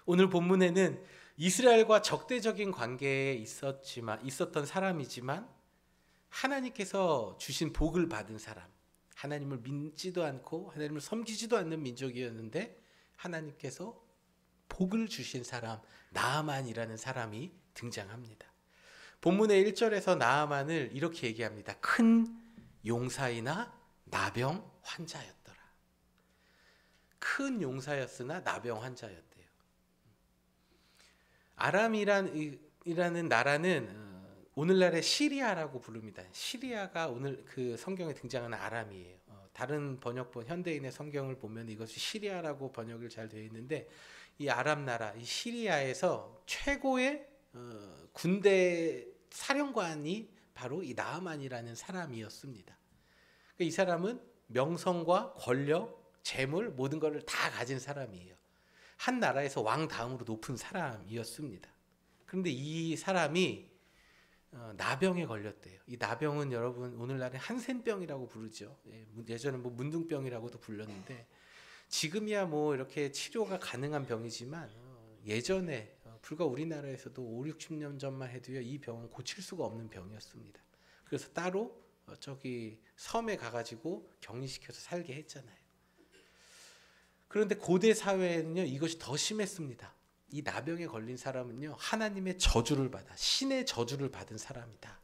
오늘 본문에는 이스라엘과 적대적인 관계에 있었던 사람이지만 하나님께서 주신 복을 받은 사람, 하나님을 믿지도 않고 하나님을 섬기지도 않는 민족이었는데 하나님께서 복을 주신 사람, 나아만이라는 사람이 등장합니다. 본문의 1절에서 나아만을 이렇게 얘기합니다. 큰 용사이나 나병 환자였더라. 큰 용사였으나 나병 환자였대요. 아람이라는 나라는 오늘날의 시리아라고 부릅니다. 시리아가 오늘 그 성경에 등장하는 아람이에요. 다른 번역본 현대인의 성경을 보면 이것이 시리아라고 번역을 잘 되어 있는데 이 아람 나라, 이 시리아에서 최고의 군대 사령관이 바로 이 나아만이라는 사람이었습니다. 이 사람은 명성과 권력, 재물 모든 것을 다 가진 사람이에요. 한 나라에서 왕 다음으로 높은 사람이었습니다. 그런데 이 사람이 나병에 걸렸대요. 이 나병은 여러분 오늘날에 한센병이라고 부르죠. 예전에 뭐 문둥병이라고도 불렀는데 지금이야 뭐 이렇게 치료가 가능한 병이지만 예전에 불과 우리나라에서도 5, 60년 전만 해도요 이 병은 고칠 수가 없는 병이었습니다. 그래서 따로 저기 섬에 가가지고 격리시켜서 살게 했잖아요. 그런데 고대 사회에는요 이것이 더 심했습니다. 이 나병에 걸린 사람은요 하나님의 저주를 받아 신의 저주를 받은 사람이다.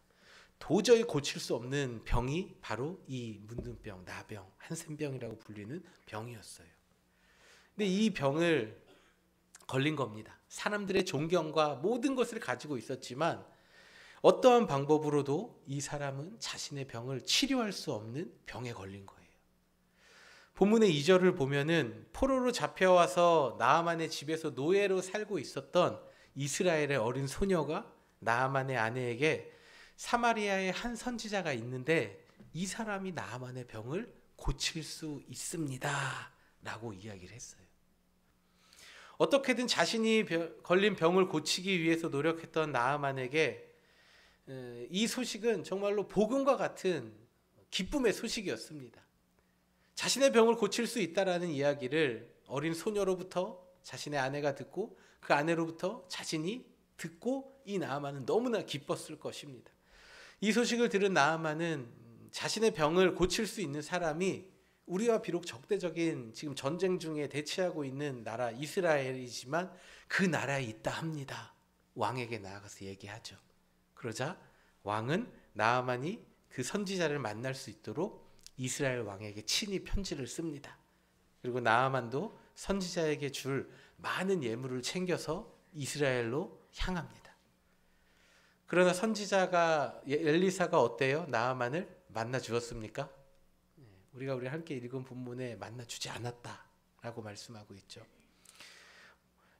도저히 고칠 수 없는 병이 바로 이 문둥병, 나병, 한센병이라고 불리는 병이었어요. 근데 이 병을 걸린 겁니다. 사람들의 존경과 모든 것을 가지고 있었지만 어떠한 방법으로도 이 사람은 자신의 병을 치료할 수 없는 병에 걸린 거예요. 본문의 2절을 보면은 포로로 잡혀와서 나아만의 집에서 노예로 살고 있었던 이스라엘의 어린 소녀가 나아만의 아내에게 사마리아의 한 선지자가 있는데 이 사람이 나아만의 병을 고칠 수 있습니다 라고 이야기를 했어요. 어떻게든 자신이 걸린 병을 고치기 위해서 노력했던 나아만에게 이 소식은 정말로 복음과 같은 기쁨의 소식이었습니다. 자신의 병을 고칠 수 있다라는 이야기를 어린 소녀로부터 자신의 아내가 듣고 그 아내로부터 자신이 듣고 이 나아만은 너무나 기뻤을 것입니다. 이 소식을 들은 나아만은 자신의 병을 고칠 수 있는 사람이 우리와 비록 적대적인 지금 전쟁 중에 대치하고 있는 나라 이스라엘이지만 그 나라에 있다 합니다. 왕에게 나아가서 얘기하죠. 그러자 왕은 나아만이 그 선지자를 만날 수 있도록 이스라엘 왕에게 친히 편지를 씁니다. 그리고 나아만도 선지자에게 줄 많은 예물을 챙겨서 이스라엘로 향합니다. 그러나 선지자가 엘리사가 어때요? 나아만을 만나 주었습니까? 우리가 함께 읽은 본문에 만나 주지 않았다라고 말씀하고 있죠.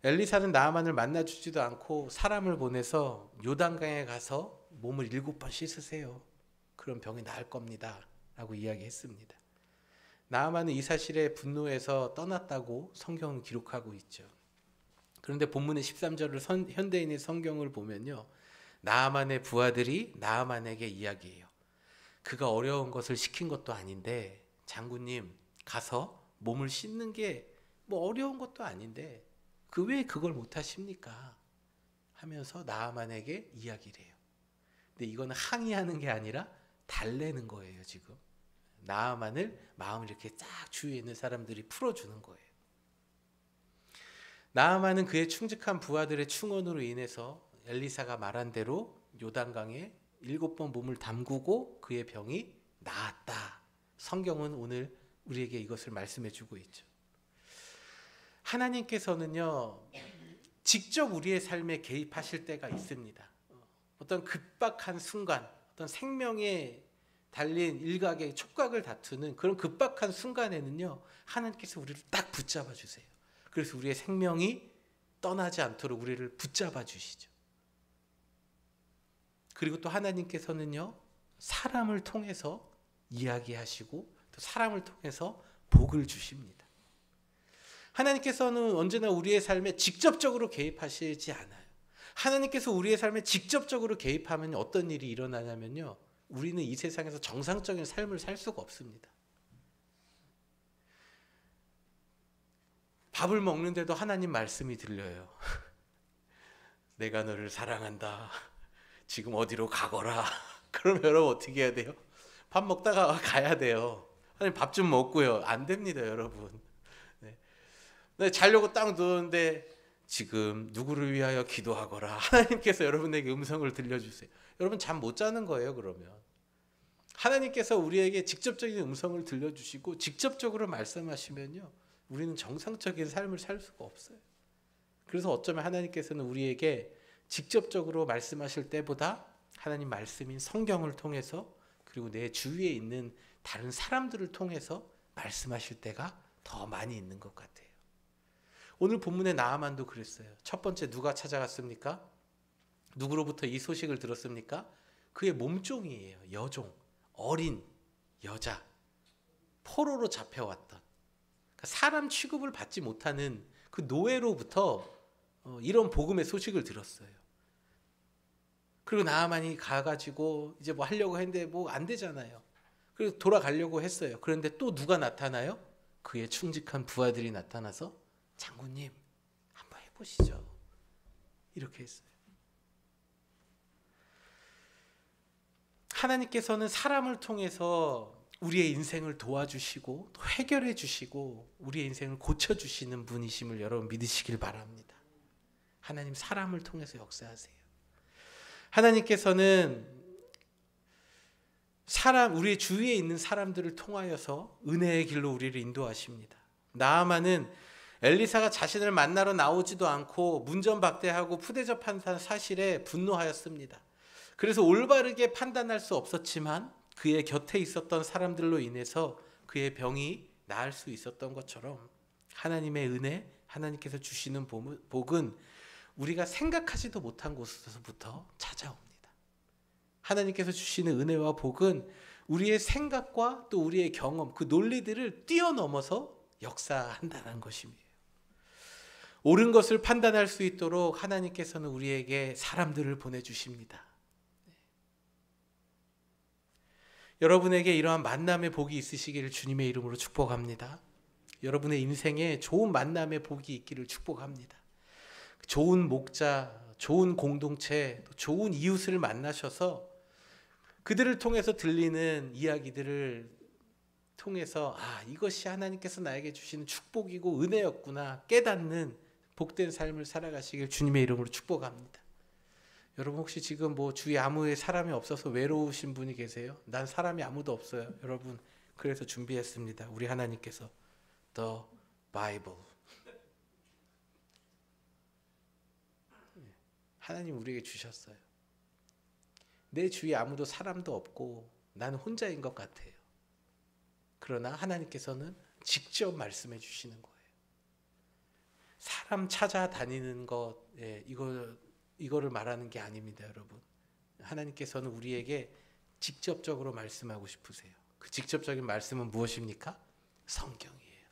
엘리사는 나아만을 만나 주지도 않고 사람을 보내서 요단강에 가서 몸을 7번 씻으세요. 그럼 병이 나을 겁니다. 라고 이야기했습니다. 나아만은 이 사실에 분노해서 떠났다고 성경은 기록하고 있죠. 그런데 본문의 13절을 현대인의 성경을 보면요. 나아만의 부하들이 나아만에게 이야기해요. 그가 어려운 것을 시킨 것도 아닌데 장군님 가서 몸을 씻는 게 뭐 어려운 것도 아닌데 왜 그걸 못하십니까? 하면서 나아만에게 이야기를 해요. 근데 이거는 항의하는 게 아니라 달래는 거예요. 지금 나아만을 마음을 이렇게 쫙 주위에 있는 사람들이 풀어주는 거예요. 나아만은 그의 충직한 부하들의 충언으로 인해서 엘리사가 말한 대로 요단강에 7번 몸을 담그고 그의 병이 나았다. 성경은 오늘 우리에게 이것을 말씀해 주고 있죠. 하나님께서는요 직접 우리의 삶에 개입하실 때가 있습니다. 어떤 급박한 순간, 어떤 생명에 달린 일각의 촉각을 다투는 그런 급박한 순간에는요 하나님께서 우리를 딱 붙잡아 주세요. 그래서 우리의 생명이 떠나지 않도록 우리를 붙잡아 주시죠. 그리고 또 하나님께서는요 사람을 통해서 이야기하시고 또 사람을 통해서 복을 주십니다. 하나님께서는 언제나 우리의 삶에 직접적으로 개입하시지 않아요. 하나님께서 우리의 삶에 직접적으로 개입하면 어떤 일이 일어나냐면요 우리는 이 세상에서 정상적인 삶을 살 수가 없습니다. 밥을 먹는데도 하나님 말씀이 들려요. 내가 너를 사랑한다. 지금 어디로 가거라. 그러면 여러분 어떻게 해야 돼요? 밥 먹다가 가야 돼요. 하나님 밥 좀 먹고요. 안 됩니다, 여러분. 네. 자려고 딱 누웠는데 지금 누구를 위하여 기도하거라. 하나님께서 여러분에게 음성을 들려주세요. 여러분 잠 못 자는 거예요, 그러면. 하나님께서 우리에게 직접적인 음성을 들려주시고 직접적으로 말씀하시면요, 우리는 정상적인 삶을 살 수가 없어요. 그래서 어쩌면 하나님께서는 우리에게 직접적으로 말씀하실 때보다 하나님 말씀인 성경을 통해서 그리고 내 주위에 있는 다른 사람들을 통해서 말씀하실 때가 더 많이 있는 것 같아요. 오늘 본문의 나아만도 그랬어요. 첫 번째 누가 찾아갔습니까? 누구로부터 이 소식을 들었습니까? 그의 몸종이에요. 여종, 어린 여자, 포로로 잡혀왔던, 그러니까 사람 취급을 받지 못하는 그 노예로부터 이런 복음의 소식을 들었어요. 그리고 나아만이 가가지고 이제 뭐 하려고 했는데 뭐 안 되잖아요. 그래서 돌아가려고 했어요. 그런데 또 누가 나타나요? 그의 충직한 부하들이 나타나서 장군님 한번 해보시죠. 이렇게 했어요. 하나님께서는 사람을 통해서 우리의 인생을 도와주시고 또 해결해 주시고 우리의 인생을 고쳐주시는 분이심을 여러분 믿으시길 바랍니다. 하나님 사람을 통해서 역사하세요. 하나님께서는 우리 주위에 있는 사람들을 통하여서 은혜의 길로 우리를 인도하십니다. 나아만은 엘리사가 자신을 만나러 나오지도 않고 문전박대하고 푸대접한 사실에 분노하였습니다. 그래서 올바르게 판단할 수 없었지만 그의 곁에 있었던 사람들로 인해서 그의 병이 나을 수 있었던 것처럼 하나님의 은혜, 하나님께서 주시는 복은 우리가 생각하지도 못한 곳에서부터 찾아옵니다. 하나님께서 주시는 은혜와 복은 우리의 생각과 또 우리의 경험, 그 논리들을 뛰어넘어서 역사한다는 것입니다. 옳은 것을 판단할 수 있도록 하나님께서는 우리에게 사람들을 보내주십니다. 여러분에게 이러한 만남의 복이 있으시기를 주님의 이름으로 축복합니다. 여러분의 인생에 좋은 만남의 복이 있기를 축복합니다. 좋은 목자, 좋은 공동체, 좋은 이웃을 만나셔서 그들을 통해서 들리는 이야기들을 통해서 이것이 하나님께서 나에게 주시는 축복이고 은혜였구나 깨닫는 복된 삶을 살아가시길 주님의 이름으로 축복합니다. 여러분 혹시 지금 뭐 주위에 아무의 사람이 없어서 외로우신 분이 계세요? 난 사람이 아무도 없어요. 여러분 그래서 준비했습니다. 우리 하나님께서 The Bible. 하나님 우리에게 주셨어요. 내 주위에 아무도 사람도 없고 나는 혼자인 것 같아요. 그러나 하나님께서는 직접 말씀해 주시는 거예요. 사람 찾아다니는 것, 이거를 말하는 게 아닙니다, 여러분. 하나님께서는 우리에게 직접적으로 말씀하고 싶으세요. 그 직접적인 말씀은 무엇입니까? 성경이에요.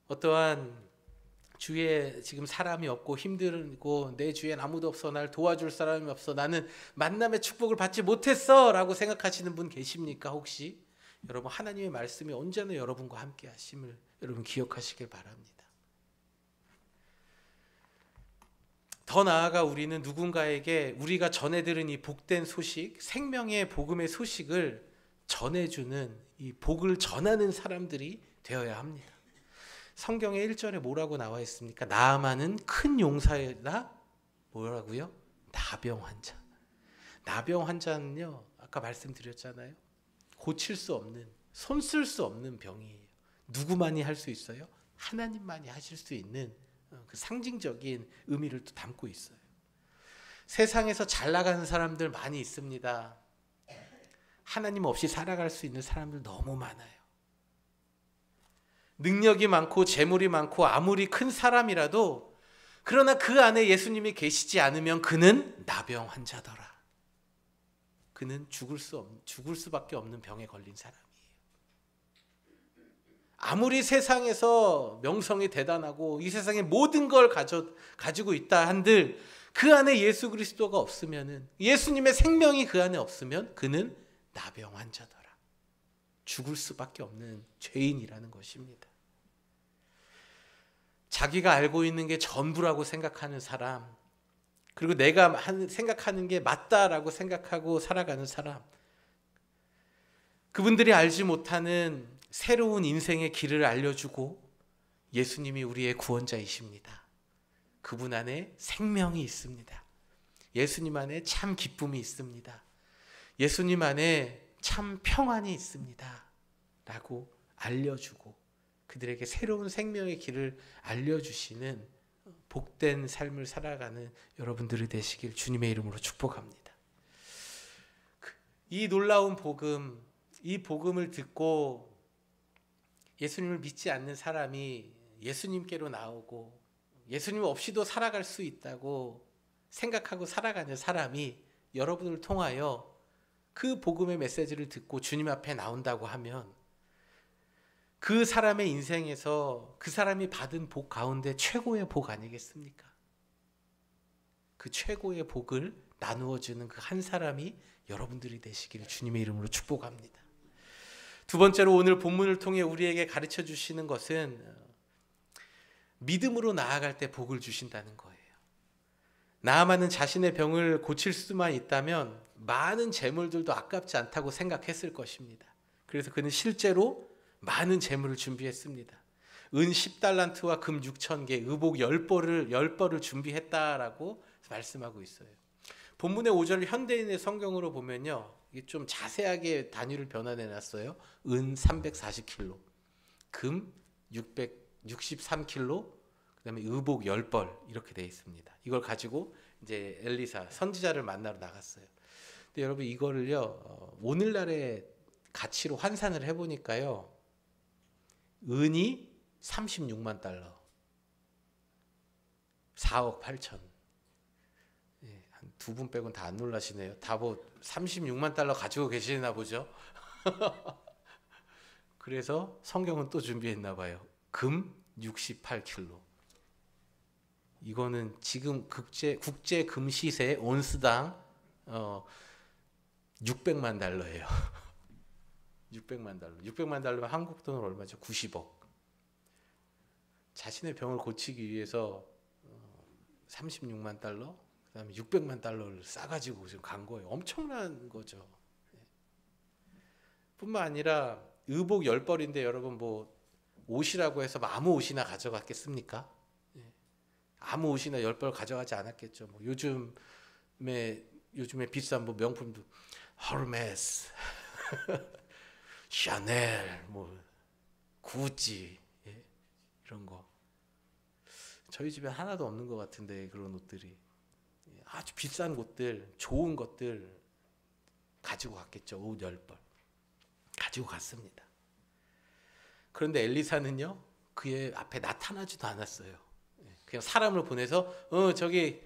어떠한 주위에 지금 사람이 없고 힘들고 내 주위엔 아무도 없어, 날 도와줄 사람이 없어, 나는 만남의 축복을 받지 못했어 라고 생각하시는 분 계십니까? 혹시? 여러분 하나님의 말씀이 언제나 여러분과 함께 하심을 여러분 기억하시길 바랍니다. 더 나아가 우리는 누군가에게 우리가 전해 들은 이 복된 소식, 생명의 복음의 소식을 전해주는 이 복을 전하는 사람들이 되어야 합니다. 성경의 1절에 뭐라고 나와 있습니까? 나아만은 큰 용사이다. 뭐라고요? 나병 환자. 나병 환자는요, 아까 말씀드렸잖아요. 고칠 수 없는, 손 쓸 수 없는 병이에요. 누구만이 할 수 있어요? 하나님만이 하실 수 있는 그 상징적인 의미를 또 담고 있어요. 세상에서 잘 나가는 사람들 많이 있습니다. 하나님 없이 살아갈 수 있는 사람들 너무 많아요. 능력이 많고 재물이 많고 아무리 큰 사람이라도 그러나 그 안에 예수님이 계시지 않으면 그는 나병 환자더라. 그는 죽을 수밖에 없는 병에 걸린 사람이에요. 아무리 세상에서 명성이 대단하고 이 세상에 모든 걸 가지고 있다 한들 그 안에 예수 그리스도가 없으면은, 예수님의 생명이 그 안에 없으면 그는 나병 환자더라. 죽을 수밖에 없는 죄인이라는 것입니다. 자기가 알고 있는 게 전부라고 생각하는 사람, 그리고 내가 생각하는 게 맞다라고 생각하고 살아가는 사람, 그분들이 알지 못하는 새로운 인생의 길을 알려주고 예수님이 우리의 구원자이십니다. 그분 안에 생명이 있습니다. 예수님 안에 참 기쁨이 있습니다. 예수님 안에 참 평안이 있습니다. 라고 알려주고 그들에게 새로운 생명의 길을 알려주시는 복된 삶을 살아가는 여러분들이 되시길 주님의 이름으로 축복합니다. 이 놀라운 복음, 이 복음을 듣고 예수님을 믿지 않는 사람이 예수님께로 나오고 예수님 없이도 살아갈 수 있다고 생각하고 살아가는 사람이 여러분을 통하여 그 복음의 메시지를 듣고 주님 앞에 나온다고 하면 그 사람의 인생에서 그 사람이 받은 복 가운데 최고의 복 아니겠습니까? 그 최고의 복을 나누어주는 그 한 사람이 여러분들이 되시기를 주님의 이름으로 축복합니다. 두 번째로 오늘 본문을 통해 우리에게 가르쳐 주시는 것은 믿음으로 나아갈 때 복을 주신다는 거예요. 나아만은 자신의 병을 고칠 수만 있다면 많은 재물들도 아깝지 않다고 생각했을 것입니다. 그래서 그는 실제로 많은 재물을 준비했습니다. 은 10달란트와 금 6,000개, 의복 10벌을 준비했다라고 말씀하고 있어요. 본문의 5절 현대인의 성경으로 보면요, 이게 좀 자세하게 단위를 변환해 놨어요. 은 340킬로, 금 663킬로, 그다음에 의복 10벌 이렇게 되어 있습니다. 이걸 가지고 이제 엘리사 선지자를 만나러 나갔어요. 근데 여러분 이거를요, 오늘날의 가치로 환산을 해보니까요, 은이 36만 달러, 4억 8천. 한 두 분 빼고는 다 안 놀라시네요. 다 뭐 36만 달러 가지고 계시나 보죠. 그래서 성경은 또 준비했나 봐요. 금 68킬로. 이거는 지금 국제 금 시세 온스당 600만 달러예요. 600만 달러. 600만 달러면 한국 돈으로 얼마죠? 90억. 자신의 병을 고치기 위해서 36만 달러, 그다음에 600만 달러를 싸가지고 지금 간 거예요. 엄청난 거죠. 뿐만 아니라 의복 10벌인데 여러분 뭐 옷이라고 해서 아무 옷이나 가져갔겠습니까? 아무 옷이나 10벌 가져가지 않았겠죠. 뭐 요즘에 비싼 뭐 명품도 허르메스, 샤넬, 뭐 구찌, 이런 거. 저희 집에 하나도 없는 것 같은데 그런 옷들이. 아주 비싼 옷들, 좋은 것들 가지고 갔겠죠. 옷 10벌 가지고 갔습니다. 그런데 엘리사는요, 그의 앞에 나타나지도 않았어요. 그냥 사람을 보내서 저기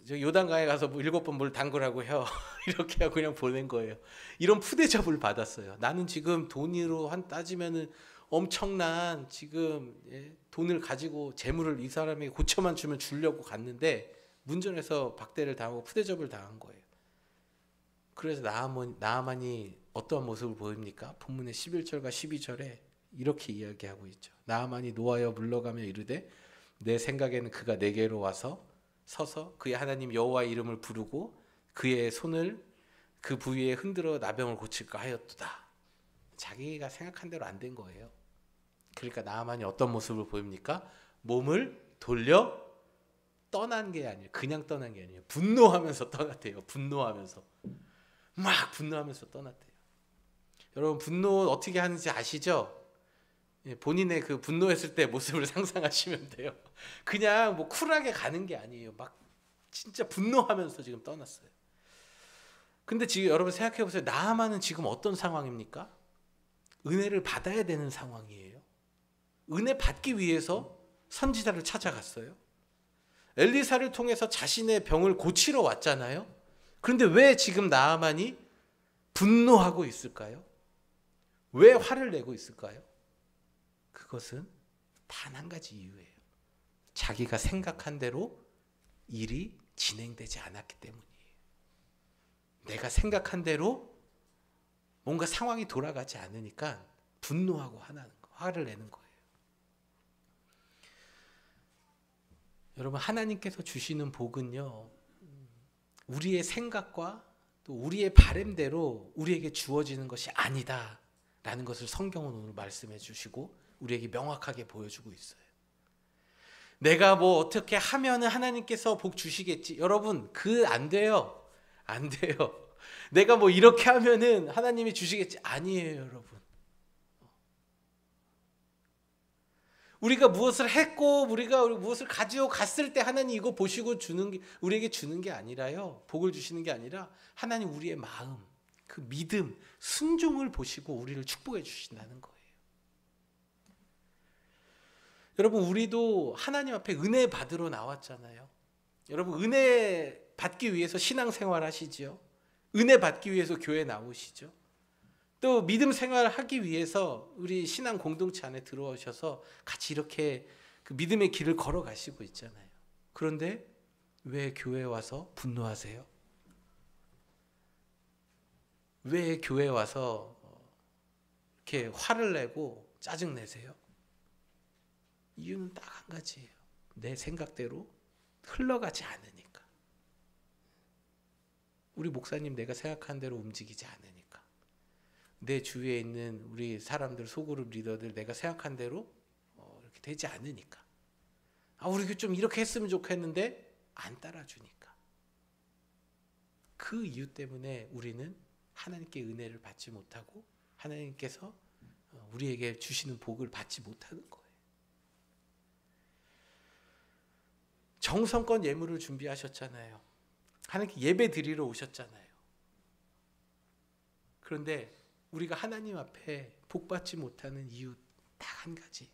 요단강에 가서 뭐 7번 물 담그라고 해요. 이렇게 하고 그냥 보낸 거예요. 이런 푸대접을 받았어요. 나는 지금 돈으로 따지면은 엄청난 지금 돈을 가지고 재물을 이 사람에게 고쳐만 주면 주려고 갔는데 문전에서 박대를 당하고 푸대접을 당한 거예요. 그래서 나아만이 어떠한 모습을 보입니까? 본문의 11절과 12절에 이렇게 이야기하고 있죠. 나아만이 노하여 물러가며 이르되 내 생각에는 그가 내게로 와서 서서 그의 하나님 여호와의 이름을 부르고 그의 손을 그 부위에 흔들어 나병을 고칠까 하였도다. 자기가 생각한 대로 안 된 거예요. 그러니까 나아만이 어떤 모습을 보입니까? 몸을 돌려 떠난 게 아니에요. 그냥 떠난 게 아니에요. 분노하면서 떠났대요. 분노하면서 떠났대요. 여러분 분노 어떻게 하는지 아시죠? 본인의 그 분노했을 때 모습을 상상하시면 돼요. 그냥 뭐 쿨하게 가는 게 아니에요. 막 진짜 분노하면서 지금 떠났어요. 근데 지금 여러분 생각해 보세요. 나아만은 지금 어떤 상황입니까? 은혜를 받아야 되는 상황이에요. 은혜 받기 위해서 선지자를 찾아갔어요. 엘리사를 통해서 자신의 병을 고치러 왔잖아요. 그런데 왜 지금 나아만이 분노하고 있을까요? 왜 화를 내고 있을까요? 그것은 단 한 가지 이유예요. 자기가 생각한 대로 일이 진행되지 않았기 때문이에요. 내가 생각한 대로 뭔가 상황이 돌아가지 않으니까 분노하고 화를 내는 거예요. 여러분, 하나님께서 주시는 복은요, 우리의 생각과 또 우리의 바램대로 우리에게 주어지는 것이 아니다라는 것을 성경은 오늘 말씀해 주시고 우리에게 명확하게 보여주고 있어요. 내가 뭐 어떻게 하면은 하나님께서 복 주시겠지. 여러분, 안 돼요. 안 돼요. 내가 뭐 이렇게 하면은 하나님이 주시겠지. 아니에요, 여러분. 우리가 무엇을 했고 우리가 무엇을 가지고 갔을 때 하나님 이거 보시고 우리에게 주는 게 아니라요. 복을 주시는 게 아니라 하나님 우리의 마음, 그 믿음, 순종을 보시고 우리를 축복해 주신다는 거예요. 여러분, 우리도 하나님 앞에 은혜 받으러 나왔잖아요. 여러분, 은혜 받기 위해서 신앙생활 하시죠. 은혜 받기 위해서 교회 나오시죠. 또 믿음 생활을 하기 위해서 우리 신앙 공동체 안에 들어오셔서 같이 이렇게 그 믿음의 길을 걸어가시고 있잖아요. 그런데 왜 교회에 와서 분노하세요? 왜 교회에 와서 이렇게 화를 내고 짜증내세요? 이유는 딱 한 가지예요. 내 생각대로 흘러가지 않으니까. 우리 목사님 내가 생각한 대로 움직이지 않으니까. 내 주위에 있는 우리 사람들, 소그룹 리더들 내가 생각한 대로 이렇게 되지 않으니까. 우리 좀 이렇게 했으면 좋겠는데 안 따라주니까. 그 이유 때문에 우리는 하나님께 은혜를 받지 못하고 하나님께서 우리에게 주시는 복을 받지 못하는 거예요. 정성껏 예물을 준비하셨잖아요. 하나님께 예배 드리러 오셨잖아요. 그런데 우리가 하나님 앞에 복 받지 못하는 이유 딱 한 가지.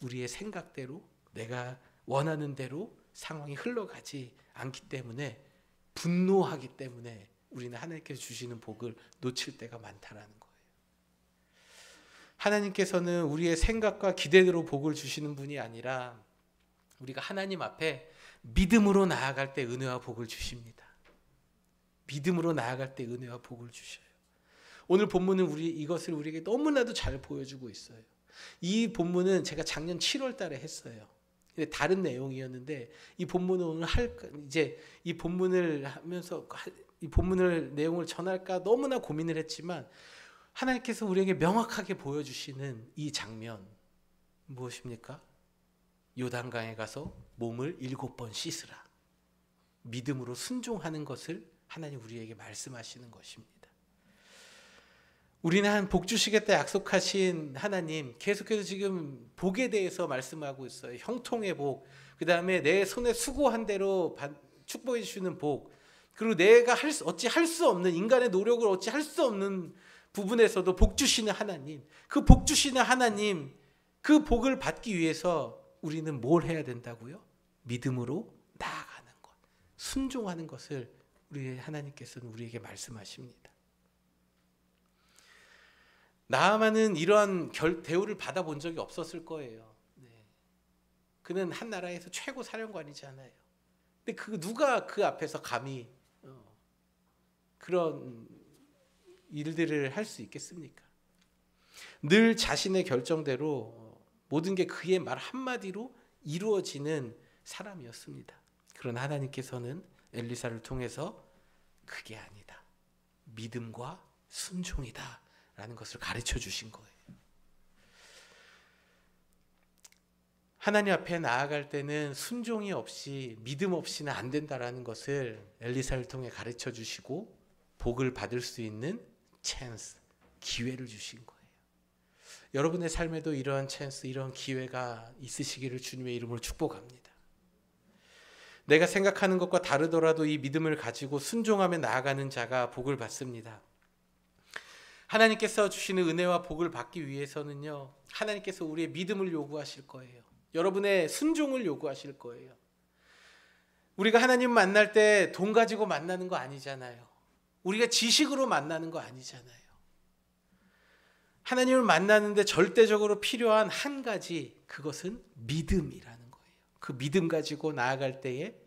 우리의 생각대로 내가 원하는 대로 상황이 흘러가지 않기 때문에, 분노하기 때문에 우리는 하나님께서 주시는 복을 놓칠 때가 많다라는 거예요. 하나님께서는 우리의 생각과 기대대로 복을 주시는 분이 아니라 우리가 하나님 앞에 믿음으로 나아갈 때 은혜와 복을 주십니다. 믿음으로 나아갈 때 은혜와 복을 주셔요. 오늘 본문은 이것을 우리에게 너무나도 잘 보여주고 있어요. 이 본문은 제가 작년 7월 달에 했어요. 근데 다른 내용이었는데 이 본문은 오늘 이제 이 본문을 하면서 이 본문을 내용을 전할까 너무나 고민을 했지만 하나님께서 우리에게 명확하게 보여주시는 이 장면 무엇입니까? 요단강에 가서 몸을 7번 씻으라. 믿음으로 순종하는 것을 하나님 우리에게 말씀하시는 것입니다. 우리는 복 주시겠다 약속하신 하나님, 계속해서 지금 복에 대해서 말씀하고 있어요. 형통의 복, 그 다음에 내 손에 수고한 대로 축복해 주시는 복, 그리고 내가 어찌 할 수 없는, 인간의 노력을 어찌 할 수 없는 부분에서도 복 주시는 하나님, 그 복 주시는 하나님, 그 복을 받기 위해서 우리는 뭘 해야 된다고요? 믿음으로 나아가는 것, 순종하는 것을 우리 하나님께서는 우리에게 말씀하십니다. 나아만은 이러한 대우를 받아본 적이 없었을 거예요. 네. 그는 한 나라에서 최고 사령관이잖아요. 근데 누가 그 앞에서 감히 그런 일들을 할 수 있겠습니까? 늘 자신의 결정대로 모든 게 그의 말 한마디로 이루어지는 사람이었습니다. 그러나 하나님께서는 엘리사를 통해서 그게 아니다, 믿음과 순종이다 라는 것을 가르쳐 주신 거예요. 하나님 앞에 나아갈 때는 순종이 없이, 믿음 없이는 안 된다라는 것을 엘리사를 통해 가르쳐 주시고 복을 받을 수 있는 찬스, 기회를 주신 거예요. 여러분의 삶에도 이러한 찬스, 이런 기회가 있으시기를 주님의 이름으로 축복합니다. 내가 생각하는 것과 다르더라도 이 믿음을 가지고 순종하며 나아가는 자가 복을 받습니다. 하나님께서 주시는 은혜와 복을 받기 위해서는요, 하나님께서 우리의 믿음을 요구하실 거예요. 여러분의 순종을 요구하실 거예요. 우리가 하나님 만날 때 돈 가지고 만나는 거 아니잖아요. 우리가 지식으로 만나는 거 아니잖아요. 하나님을 만나는데 절대적으로 필요한 한 가지, 그것은 믿음이라는 거예요. 그 믿음 가지고 나아갈 때에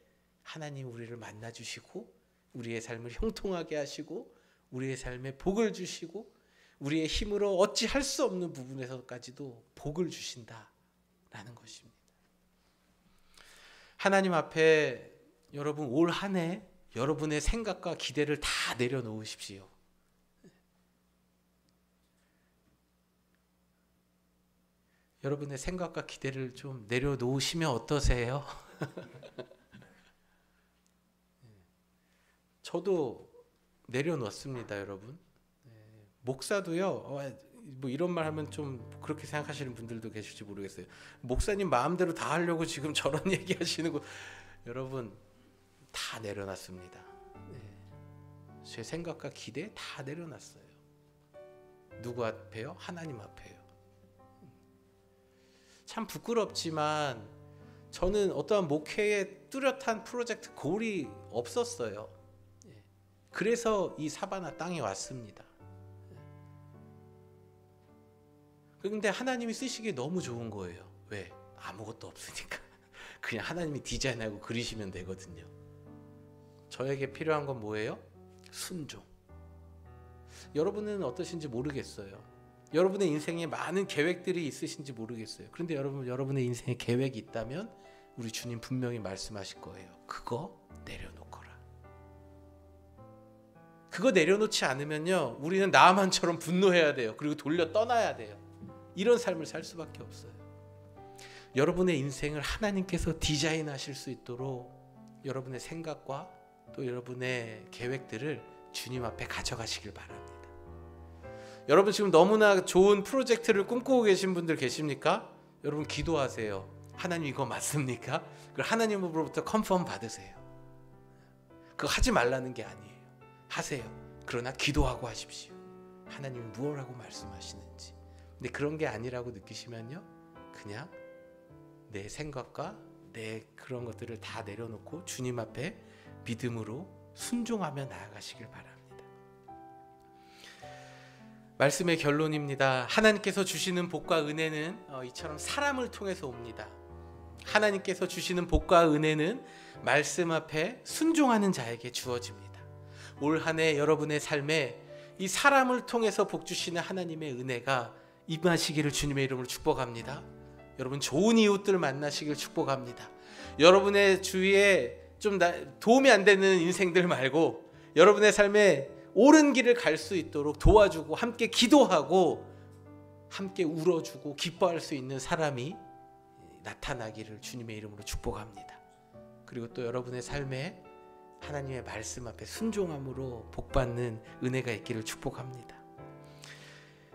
하나님 우리를 만나주시고 우리의 삶을 형통하게 하시고 우리의 삶에 복을 주시고 우리의 힘으로 어찌 할 수 없는 부분에서까지도 복을 주신다라는 것입니다. 하나님 앞에 여러분 올 한 해 여러분의 생각과 기대를 다 내려놓으십시오. 여러분의 생각과 기대를 좀 내려놓으시면 어떠세요? 저도 내려놓습니다, 여러분. 목사도요. 뭐 이런 말 하면 좀 그렇게 생각하시는 분들도 계실지 모르겠어요. 목사님 마음대로 다 하려고 지금 저런 얘기하시는 거, 여러분 다 내려놨습니다. 제 생각과 기대 다 내려놨어요. 누구 앞에요? 하나님 앞에요. 참 부끄럽지만 저는 어떠한 목회에 뚜렷한 프로젝트 골이 없었어요. 그래서 이 사바나 땅에 왔습니다. 그런데 하나님이 쓰시기에 너무 좋은 거예요. 왜? 아무것도 없으니까. 그냥 하나님이 디자인하고 그리시면 되거든요. 저에게 필요한 건 뭐예요? 순종. 여러분은 어떠신지 모르겠어요. 여러분의 인생에 많은 계획들이 있으신지 모르겠어요. 그런데 여러분의 인생에 계획이 있다면 우리 주님 분명히 말씀하실 거예요. 그거 내려놓거라. 그거 내려놓지 않으면요, 우리는 나아만처럼 분노해야 돼요. 그리고 돌려 떠나야 돼요. 이런 삶을 살 수밖에 없어요. 여러분의 인생을 하나님께서 디자인하실 수 있도록 여러분의 생각과 또 여러분의 계획들을 주님 앞에 가져가시길 바랍니다. 여러분 지금 너무나 좋은 프로젝트를 꿈꾸고 계신 분들 계십니까? 여러분 기도하세요. 하나님 이거 맞습니까? 그걸 하나님으로부터 컨펌 받으세요. 그거 하지 말라는 게 아니에요. 하세요. 그러나 기도하고 하십시오. 하나님이 무엇라고 말씀하시는지. 근데 그런 게 아니라고 느끼시면요, 그냥 내 생각과 내 그런 것들을 다 내려놓고 주님 앞에 믿음으로 순종하며 나아가시길 바랍니다. 말씀의 결론입니다. 하나님께서 주시는 복과 은혜는 이처럼 사람을 통해서 옵니다. 하나님께서 주시는 복과 은혜는 말씀 앞에 순종하는 자에게 주어집니다. 올 한 해 여러분의 삶에 이 사람을 통해서 복 주시는 하나님의 은혜가 임하시기를 주님의 이름으로 축복합니다. 여러분 좋은 이웃들 만나시길 축복합니다. 여러분의 주위에 좀 도움이 안 되는 인생들 말고 여러분의 삶에 옳은 길을 갈 수 있도록 도와주고 함께 기도하고 함께 울어주고 기뻐할 수 있는 사람이 나타나기를 주님의 이름으로 축복합니다. 그리고 또 여러분의 삶에 하나님의 말씀 앞에 순종함으로 복받는 은혜가 있기를 축복합니다.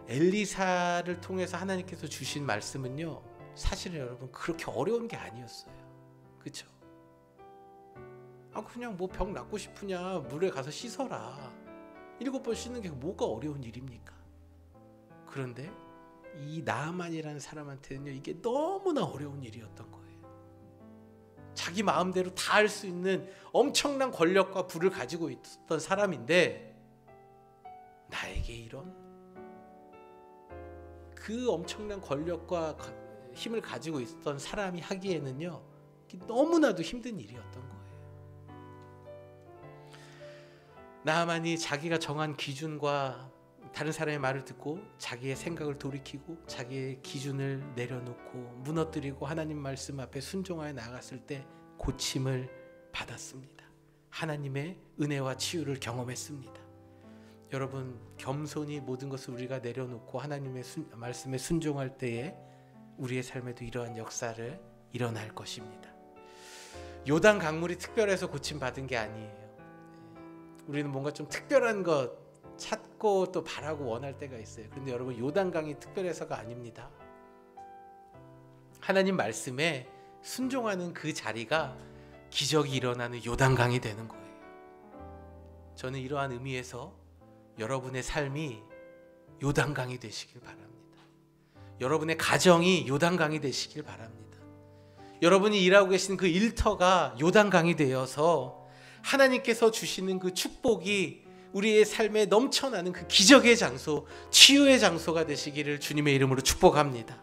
엘리사를 통해서 하나님께서 주신 말씀은요, 사실은 여러분 그렇게 어려운 게 아니었어요. 그렇죠? 그냥 뭐 병 낫고 싶으냐 물에 가서 씻어라. 7번 씻는 게 뭐가 어려운 일입니까? 그런데 이 나아만이라는 사람한테는요, 이게 너무나 어려운 일이었던 거예요. 자기 마음대로 다 할 수 있는 엄청난 권력과 부를 가지고 있었던 사람인데 나에게 이런 그 엄청난 권력과 힘을 가지고 있었던 사람이 하기에는요, 너무나도 힘든 일이었던 거예요. 나아만이 자기가 정한 기준과 다른 사람의 말을 듣고 자기의 생각을 돌이키고 자기의 기준을 내려놓고 무너뜨리고 하나님 말씀 앞에 순종하여 나아갔을 때 고침을 받았습니다. 하나님의 은혜와 치유를 경험했습니다. 여러분 겸손히 모든 것을 우리가 내려놓고 하나님의 말씀에 순종할 때에 우리의 삶에도 이러한 역사를 일어날 것입니다. 요단 강물이 특별해서 고침받은 게 아니에요. 우리는 뭔가 좀 특별한 것 찾고 또 바라고 원할 때가 있어요. 그런데 여러분 요단강이 특별해서가 아닙니다. 하나님 말씀에 순종하는 그 자리가 기적이 일어나는 요단강이 되는 거예요. 저는 이러한 의미에서 여러분의 삶이 요단강이 되시길 바랍니다. 여러분의 가정이 요단강이 되시길 바랍니다. 여러분이 일하고 계신 그 일터가 요단강이 되어서 하나님께서 주시는 그 축복이 우리의 삶에 넘쳐나는 그 기적의 장소, 치유의 장소가 되시기를 주님의 이름으로 축복합니다.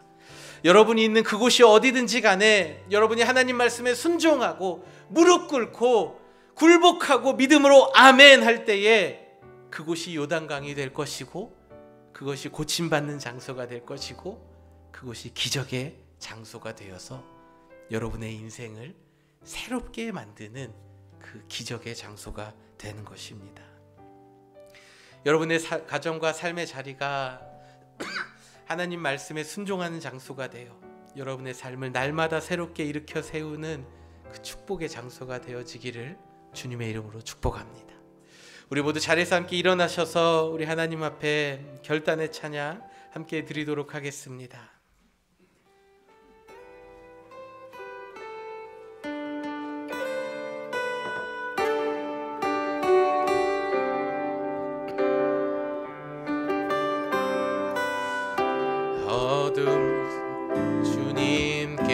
여러분이 있는 그곳이 어디든지 간에 여러분이 하나님 말씀에 순종하고 무릎 꿇고 굴복하고 믿음으로 아멘 할 때에 그곳이 요단강이 될 것이고 그것이 고침받는 장소가 될 것이고 그것이 기적의 장소가 되어서 여러분의 인생을 새롭게 만드는 그 기적의 장소가 되는 것입니다. 여러분의 가정과 삶의 자리가 하나님 말씀에 순종하는 장소가 되어 여러분의 삶을 날마다 새롭게 일으켜 세우는 그 축복의 장소가 되어지기를 주님의 이름으로 축복합니다. 우리 모두 자리에서 함께 일어나셔서 우리 하나님 앞에 결단의 찬양 함께 드리도록 하겠습니다. 어둠 주님께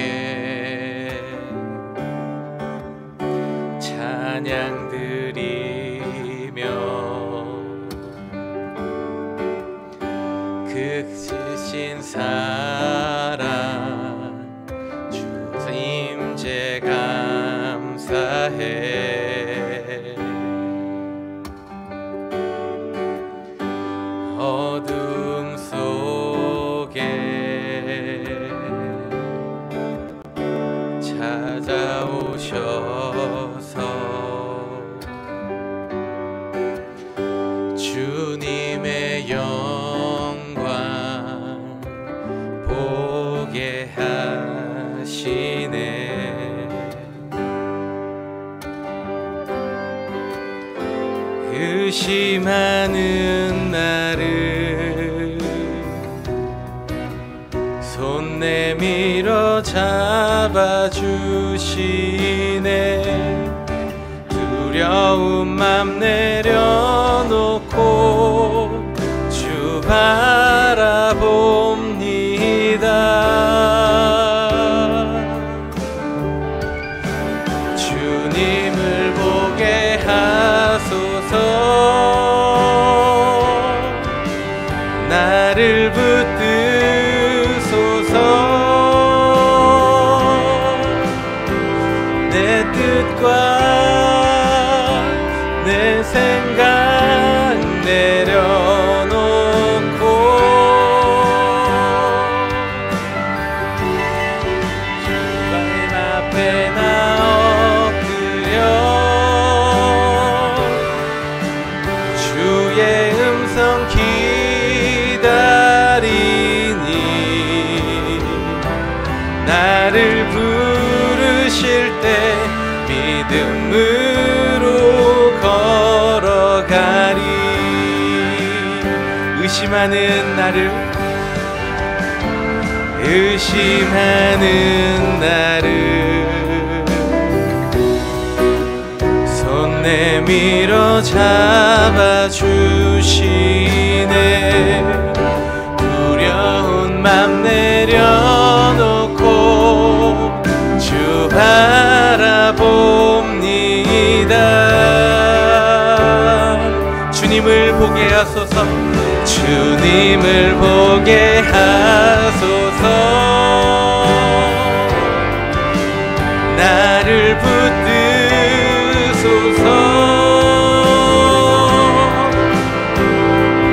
찬양 드리며 그 크신 사랑 주 임재 감사해. 어둠 속에 찾아오셔서 주님의 영광 보게 하시네. 의심하는 나를 손 내밀어 잡아주시네. 두려운 맘 내려놓고 주 바라봅니다. 주님을 보게 하소서. 나를 붙드소서. 내 뜻과 내 생각 내려놓고 주님 앞에 나 엎드려 주의 음성 기다리니 나를 부르실 때 믿음으로 걸어가리. 의심하는 나를 손 내밀어 잡아주시네. 두려운 맘 내려놓고 주 바라봅니다. 주님을 보게 하소서. 주님을 보게 하소서. 나를 붙드소서.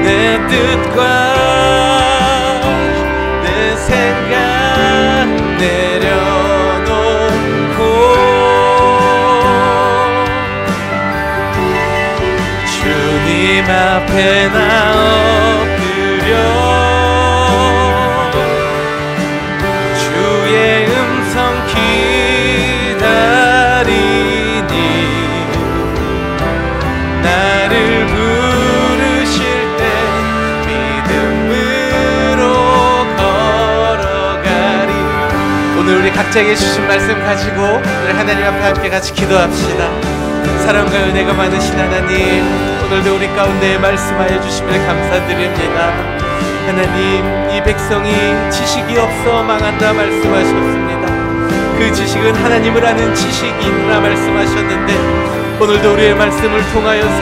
내 뜻과 내 생각 내려놓고 주님 앞에 나 엎드려 주의 음성 기다리니 나를 부르실 때 믿음으로 걸어가리. 오늘 우리 각자에게 주신 말씀 가지고 우리 하나님 앞에 함께 같이 기도합시다. 사랑과 은혜가 많으신 하나님, 오늘도 우리 가운데 말씀하여 주시면 감사드립니다. 하나님, 이 백성이 지식이 없어 망한다 말씀하셨습니다. 그 지식은 하나님을 아는 지식이라 말씀하셨는데 오늘도 우리의 말씀을 통하여서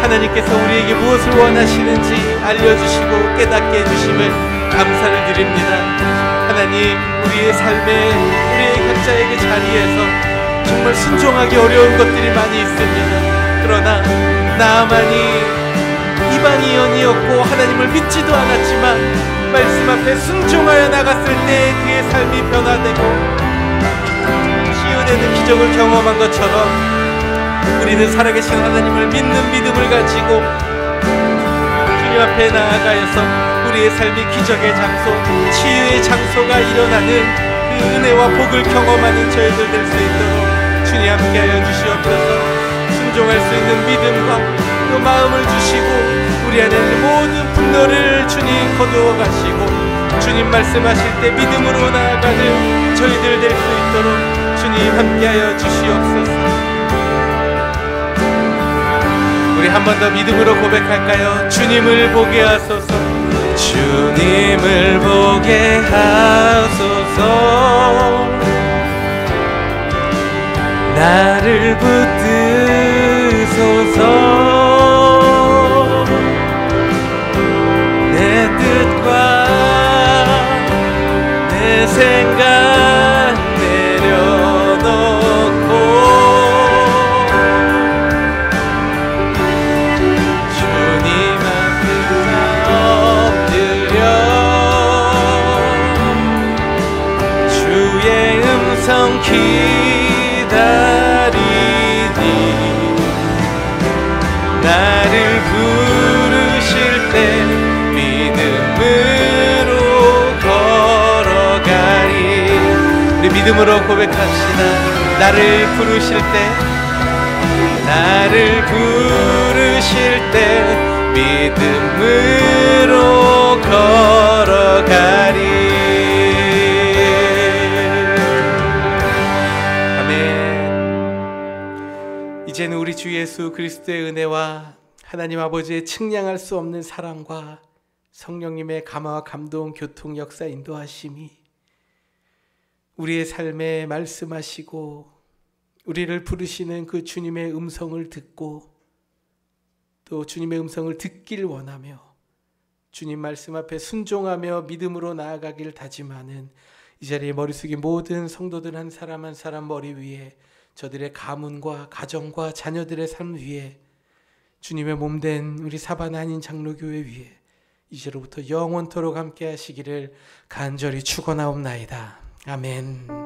하나님께서 우리에게 무엇을 원하시는지 알려주시고 깨닫게 해주심을 감사를 드립니다. 하나님, 우리의 삶에 우리의 각자에게 자리에서 정말 순종하기 어려운 것들이 많이 있습니다. 그러나 나만이 이방인이었고 하나님을 믿지도 않았지만 말씀 앞에 순종하여 나갔을 때 그의 삶이 변화되고 시온의 되는 기적을 경험한 것처럼 우리는 살아계신 하나님을 믿는 믿음을 가지고 주님 앞에 나아가서 우리의 삶이 기적의 장소, 치유의 장소가 일어나는 그 은혜와 복을 경험하는 저희들 될 수 있도록 주님 함께하여 주시옵소서. 순종할 수 있는 믿음과 또 마음을 주시고 우리 안에 있는 모든 분노를 주님 거두어 가시고 주님 말씀하실 때 믿음으로 나아가는 저희들 될 수 있도록 주님 함께하여 주시옵소서. 우리 한 번 더 믿음으로 고백할까요? 주님을 보게 하소서. 주님을 보게 하소서. 나를 붙드소서. 내 뜻과 내 생각 내려놓고 주님 앞에 엎드려 주의 음성 기다리니 나를 부르실 때 믿음으로 걸어가리. 우리 믿음으로 고백합시다. 나를 부르실 때, 나를 부르실 때 믿음으로 걸어가리. 아멘. 이제는 우리 주 예수 그리스도의 은혜와 하나님 아버지의 측량할 수 없는 사랑과 성령님의 감화와 감동, 교통, 역사, 인도하심이 우리의 삶에 말씀하시고 우리를 부르시는 그 주님의 음성을 듣고 또 주님의 음성을 듣길 원하며 주님 말씀 앞에 순종하며 믿음으로 나아가길 다짐하는 이 자리에 머리 숙인 모든 성도들 한 사람 한 사람 머리 위에 저들의 가문과 가정과 자녀들의 삶 위에 주님의 몸된 우리 사바나 한인 장로교회 위에 이제로부터 영원토록 함께 하시기를 간절히 축원하옵나이다. 아멘.